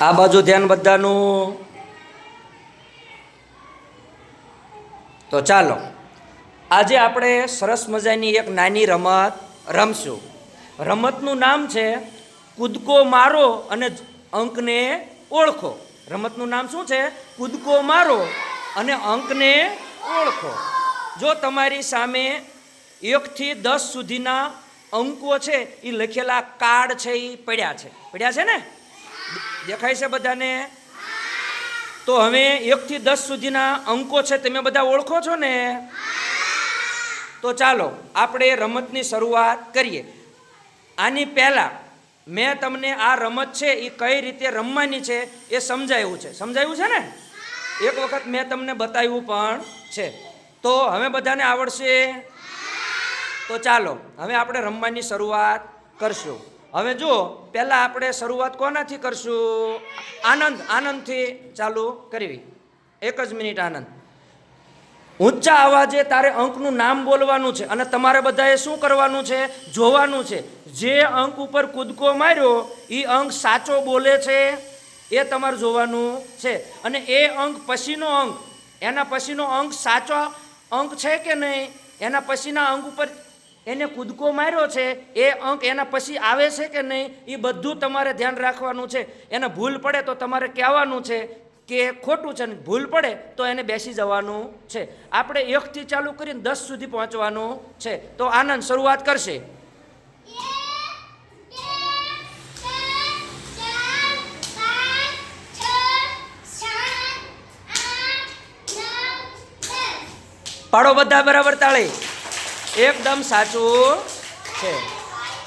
આ બાજુ ધ્યાન બધાનું. તો ચાલો આજે આપણે સરસ મજાની એક નાની રમત રમશું. રમતનું નામ છે કૂદકો મારો અને અંકને ઓળખો. રમતનું નામ શું છે? કૂદકો મારો અને અંકને ઓળખો. જો તમારી સામે 1 થી 10 સુધીના અંકો છે એ લખેલા કાર્ડ છે એ પડ્યા છે ને? દેખાય છે બધાને? તો હવે 1 થી 10 સુધીના અંકો છે તમે બધા ઓળખો છો ને? તો ચાલો આપણે રમતની શરૂઆત કરીએ. આની પહેલાં મેં તમને આ રમત છે એ કઈ રીતે રમવાની છે એ સમજાયું છે ને? એક વખત મેં તમને બતાવ્યું પણ છે. તો હવે બધાને આવડશે? તો ચાલો હવે આપણે રમવાની શરૂઆત કરશું. હવે જો પહેલાં આપણે શરૂઆત કોનાથી કરશું? આનંદથી ચાલુ કરવી. 1 જ મિનિટ આનંદ. ઊંચા અવાજે તારે અંકનું નામ બોલવાનું છે અને તમારે બધાએ શું કરવાનું છે? જોવાનું છે. જે અંક ઉપર કૂદકો માર્યો એ અંક સાચો બોલે છે એ તમારે જોવાનું છે. અને એ અંક પછીનો અંક, એના પછીનો અંક સાચો અંક છે કે નહીં, એના પછીના અંક ઉપર એને કૂદકો માર્યો છે એ અંક એના પછી આવે છે કે નહીં, એ બધું તમારે ધ્યાન રાખવાનું છે. એને ભૂલ પડે તો તમારે કહેવાનું છે કે ખોટું છે, ને ભૂલ પડે તો એને બેસી જવાનું છે. આપણે 1 થી ચાલુ કરીને 10 સુધી પહોંચવાનું છે. તો આનંદ શરૂઆત કરશે. પાડો બધા બરાબર તાળી. એકદમ સાચું છે.